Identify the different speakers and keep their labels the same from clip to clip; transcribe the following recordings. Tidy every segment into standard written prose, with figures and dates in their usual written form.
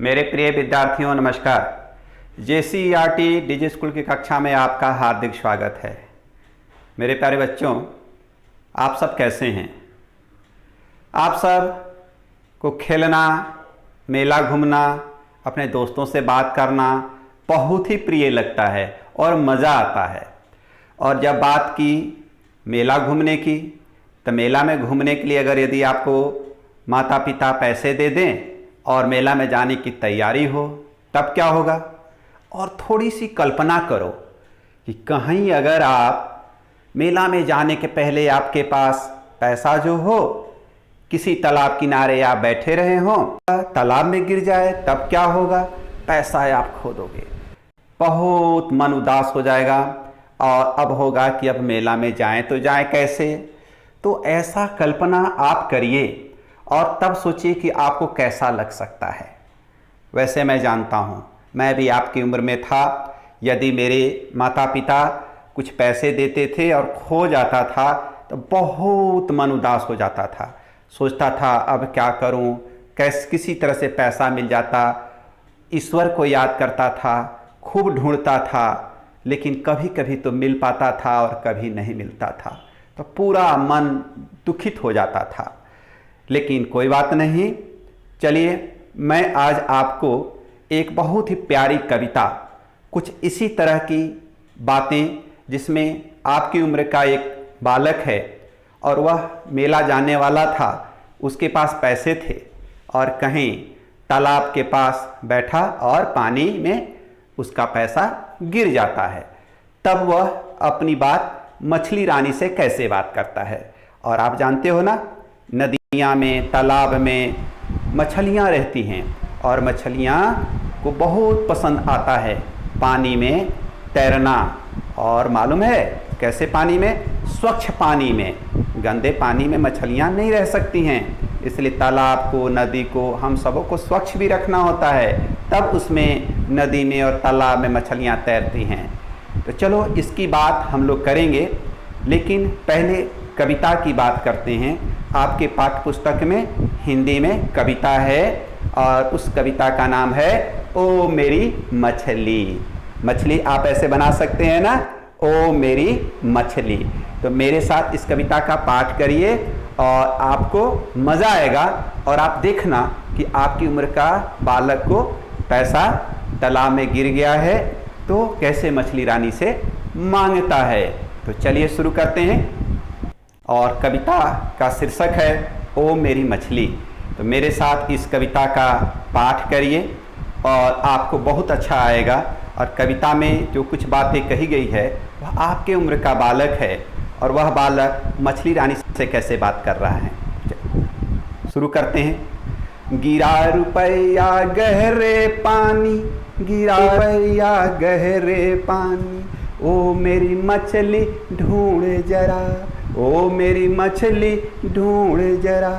Speaker 1: मेरे प्रिय विद्यार्थियों नमस्कार। JCERT डिजी स्कूल की कक्षा में आपका हार्दिक स्वागत है। मेरे प्यारे बच्चों, आप सब कैसे हैं? आप सब को खेलना, मेला घूमना, अपने दोस्तों से बात करना बहुत ही प्रिय लगता है और मज़ा आता है। और जब बात की मेला घूमने की, तो मेला में घूमने के लिए अगर यदि आपको माता पिता पैसे दे दें और मेला में जाने की तैयारी हो, तब क्या होगा? और थोड़ी सी कल्पना करो कि कहीं अगर आप मेला में जाने के पहले आपके पास पैसा जो हो, किसी तालाब किनारे आप बैठे रहे हों, तालाब में गिर जाए, तब क्या होगा? पैसा आप खो दोगे, बहुत मन उदास हो जाएगा। और अब होगा कि अब मेला में जाएं तो जाएं कैसे? तो ऐसा कल्पना आप करिए और तब सोचिए कि आपको कैसा लग सकता है। वैसे मैं जानता हूँ, मैं भी आपकी उम्र में था। यदि मेरे माता पिता कुछ पैसे देते थे और खो जाता था तो बहुत मन उदास हो जाता था। सोचता था अब क्या करूँ, किसी तरह से पैसा मिल जाता। ईश्वर को याद करता था, खूब ढूंढता था, लेकिन कभी कभी तो मिल पाता था और कभी नहीं मिलता था, तो पूरा मन दुखित हो जाता था। लेकिन कोई बात नहीं, चलिए मैं आज आपको एक बहुत ही प्यारी कविता, कुछ इसी तरह की बातें, जिसमें आपकी उम्र का एक बालक है और वह मेला जाने वाला था। उसके पास पैसे थे और कहीं तालाब के पास बैठा और पानी में उसका पैसा गिर जाता है। तब वह अपनी बात मछली रानी से कैसे बात करता है। और आप जानते हो ना, नदियाँ में, तालाब में मछलियाँ रहती हैं और मछलियाँ को बहुत पसंद आता है पानी में तैरना। और मालूम है कैसे? पानी में, स्वच्छ पानी में। गंदे पानी में मछलियाँ नहीं रह सकती हैं, इसलिए तालाब को, नदी को हम सबों को स्वच्छ भी रखना होता है, तब उसमें नदी में और तालाब में मछलियाँ तैरती हैं। तो चलो इसकी बात हम लोग करेंगे, लेकिन पहले कविता की बात करते हैं। आपके पाठ्य पुस्तक में हिंदी में कविता है और उस कविता का नाम है ओ मेरी मछली। मछली आप ऐसे बना सकते हैं ना, ओ मेरी मछली। तो मेरे साथ इस कविता का पाठ करिए और आपको मज़ा आएगा। और आप देखना कि आपकी उम्र का बालक को पैसा तालाब में गिर गया है तो कैसे मछली रानी से मांगता है। तो चलिए शुरू करते हैं। और कविता का शीर्षक है ओ मेरी मछली। तो मेरे साथ इस कविता का पाठ करिए और आपको बहुत अच्छा आएगा। और कविता में जो कुछ बातें कही गई है वह आपके उम्र का बालक है और वह बालक मछली रानी से कैसे बात कर रहा है। शुरू करते हैं। गिरा रुपया गहरे पानी, गिरा रुपया गहरे पानी, ओ मेरी मछली ढूंढ जरा, ओ मेरी मछली ढूंढ जरा।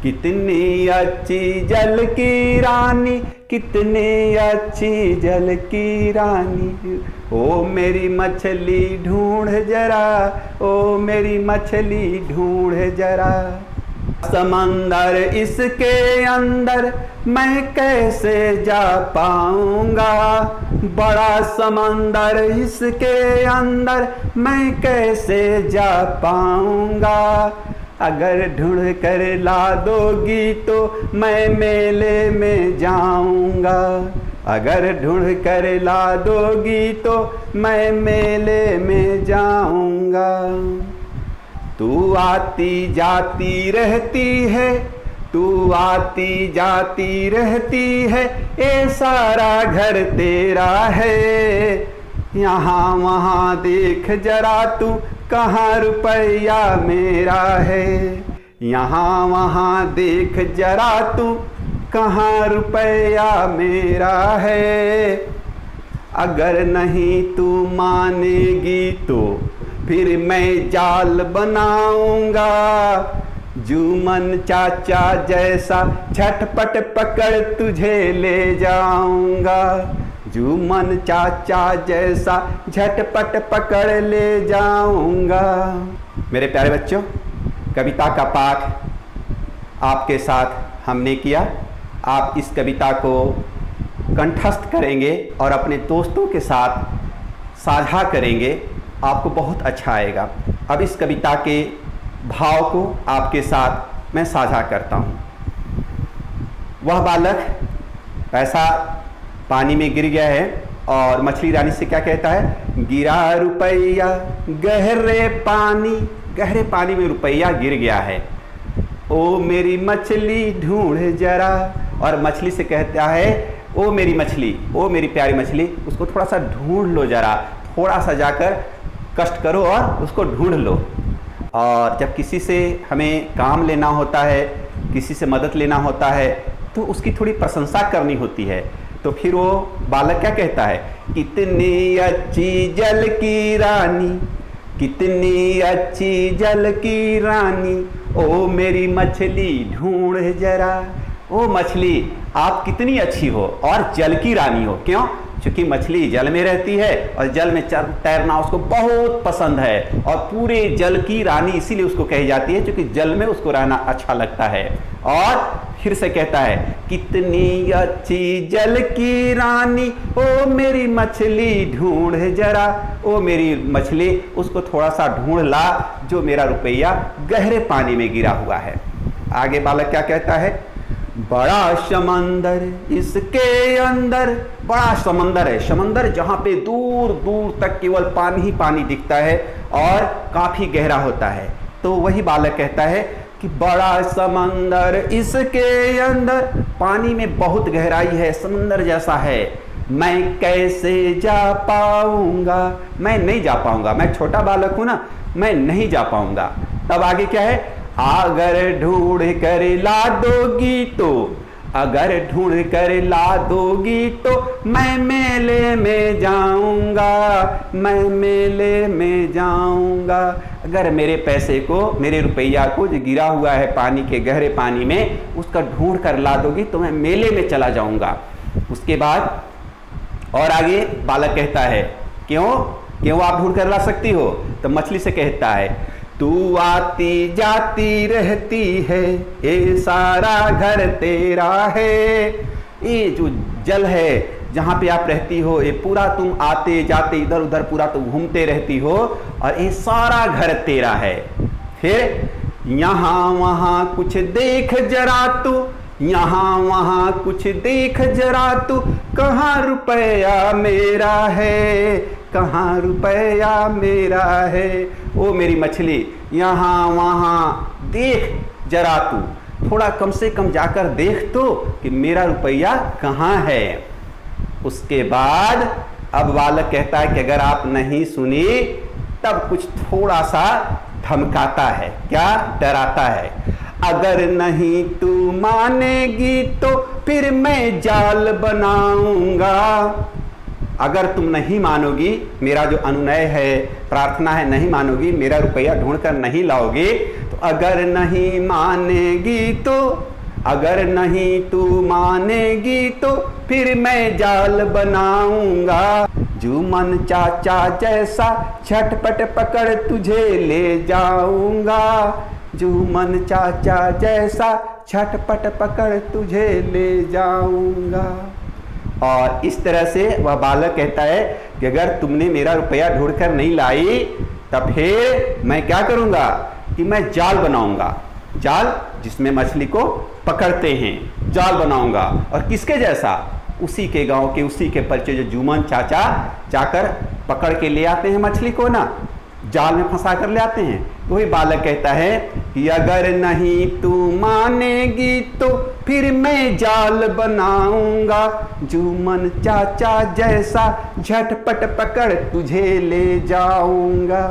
Speaker 1: कितनी अच्छी जल की रानी, कितनी अच्छी जल की रानी, ओ मेरी मछली ढूंढ जरा, ओ मेरी मछली ढूंढ जरा। समंदर इसके अंदर मैं कैसे जा पाऊंगा, बड़ा समंदर इसके अंदर मैं कैसे जा पाऊंगा। अगर ढूंढ कर ला दोगी तो मैं मेले में जाऊंगा, अगर ढूंढ कर ला दोगी तो मैं मेले में जाऊंगा। तू आती जाती रहती है, तू आती जाती रहती है, ये सारा घर तेरा है। यहाँ वहाँ देख जरा तू, कहाँ रुपया मेरा है। यहाँ वहाँ देख जरा तू, कहाँ रुपया मेरा है। अगर नहीं तू मानेगी तो फिर मैं जाल बनाऊंगा, जूमन चाचा जैसा झटपट पकड़ तुझे ले जाऊंगा, जूमन चाचा जैसा झटपट पकड़ ले जाऊंगा। मेरे प्यारे बच्चों, कविता का पाठ आपके साथ हमने किया। आप इस कविता को कंठस्थ करेंगे और अपने दोस्तों के साथ साझा करेंगे, आपको बहुत अच्छा आएगा। अब इस कविता के भाव को आपके साथ मैं साझा करता हूँ। वह बालक पैसा पानी में गिर गया है और मछली रानी से क्या कहता है, गिरा रुपया गहरे पानी में रुपया गिर गया है, ओ मेरी मछली ढूंढ जरा। और मछली से कहता है, ओ मेरी मछली, ओ मेरी प्यारी मछली, उसको थोड़ा सा ढूंढ लो जरा, थोड़ा सा जाकर कष्ट करो और उसको ढूंढ लो। और जब किसी से हमें काम लेना होता है, किसी से मदद लेना होता है, तो उसकी थोड़ी प्रशंसा करनी होती है। तो फिर वो बालक क्या कहता है, कितनी अच्छी जल की रानी, कितनी अच्छी जल की रानी, ओ मेरी मछली ढूंढ जरा। ओ मछली, आप कितनी अच्छी हो और जल की रानी हो। क्यों? क्योंकि मछली जल में रहती है और जल में तैरना उसको बहुत पसंद है, और पूरे जल की रानी इसीलिए उसको कही जाती है क्योंकि जल में उसको रहना अच्छा लगता है। और फिर से कहता है, कितनी अच्छी जल की रानी, ओ मेरी मछली ढूंढ जरा, ओ मेरी मछली, उसको थोड़ा सा ढूंढ ला जो मेरा रुपया गहरे पानी में गिरा हुआ है। आगे बालक क्या कहता है, बड़ा समंदर इसके अंदर, बड़ा समंदर है, समंदर जहाँ पे दूर दूर तक केवल पानी ही पानी दिखता है और काफी गहरा होता है। तो वही बालक कहता है कि बड़ा समंदर इसके अंदर, पानी में बहुत गहराई है, समंदर जैसा है, मैं कैसे जा पाऊंगा, मैं नहीं जा पाऊंगा, मैं छोटा बालक हूं ना, मैं नहीं जा पाऊंगा। तब आगे क्या है, अगर ढूंढ कर ला दोगी तो, अगर ढूंढ कर ला दोगी तो मैं मेले में जाऊंगा, मैं मेले में जाऊंगा। अगर मेरे पैसे को, मेरे रुपया को जो गिरा हुआ है पानी के गहरे पानी में, उसका ढूंढ कर ला दोगी तो मैं मेले में चला जाऊंगा। उसके बाद और आगे बालक कहता है, क्यों आप ढूंढ कर ला सकती हो? तो मछली से कहता है, तू आती जाती रहती है, ये सारा घर तेरा है। ये जो जल है जहाँ पे आप रहती हो, ये पूरा तुम आते जाते इधर उधर पूरा तुम घूमते रहती हो, और ये सारा घर तेरा है। फिर यहाँ वहाँ कुछ देख जरा तू, यहाँ वहाँ कुछ देख जरा तू, कहाँ रुपया मेरा है, कहाँ रुपया मेरा है। ओ मेरी मछली, यहाँ वहाँ देख जरा तू, थोड़ा कम से कम जाकर देख तो कि मेरा रुपया कहाँ है। उसके बाद अब बालक कहता है कि अगर आप नहीं सुनी, तब कुछ थोड़ा सा धमकाता है, क्या डराता है, अगर नहीं तू मानेगी तो फिर मैं जाल बनाऊंगा। अगर तुम नहीं मानोगी, मेरा जो अनुनय है, प्रार्थना है, नहीं मानोगी, मेरा रुपया ढूंढ कर नहीं लाओगी, तो अगर नहीं मानेगी तो, अगर नहीं तू मानेगी तो फिर मैं जाल बनाऊंगा। जुमन चाचा जैसा झटपट पकड़ तुझे ले जाऊंगा, जुमन चाचा जैसा झटपट पकड़ तुझे ले जाऊंगा। और इस तरह से वह बालक कहता है कि अगर तुमने मेरा रुपया ढूंढकर नहीं लाई, तब फिर मैं क्या करूंगा कि मैं जाल बनाऊंगा, जाल जिसमें मछली को पकड़ते हैं, जाल बनाऊंगा। और किसके जैसा? उसी के गांव के, उसी के परिचय जो जुमन चाचा जाकर पकड़ के ले आते हैं मछली को ना, जाल में फंसा कर ले आते हैं। तो वही बालक कहता है कि अगर नहीं तू मानेगी तो फिर मैं जाल बनाऊंगा, जुमन चाचा जैसा झटपट पकड़ तुझे ले जाऊंगा।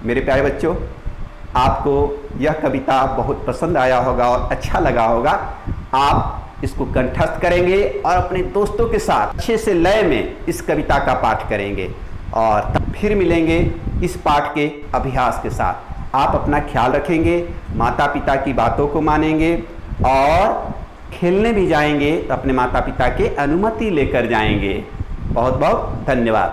Speaker 1: मेरे प्यारे बच्चों, आपको यह कविता बहुत पसंद आया होगा और अच्छा लगा होगा। आप इसको कंठस्थ करेंगे और अपने दोस्तों के साथ अच्छे से लय में इस कविता का पाठ करेंगे, और तब फिर मिलेंगे इस पाठ के अभ्यास के साथ। आप अपना ख्याल रखेंगे, माता पिता की बातों को मानेंगे, और खेलने भी जाएंगे तो अपने माता पिता की अनुमति लेकर जाएंगे। बहुत बहुत धन्यवाद।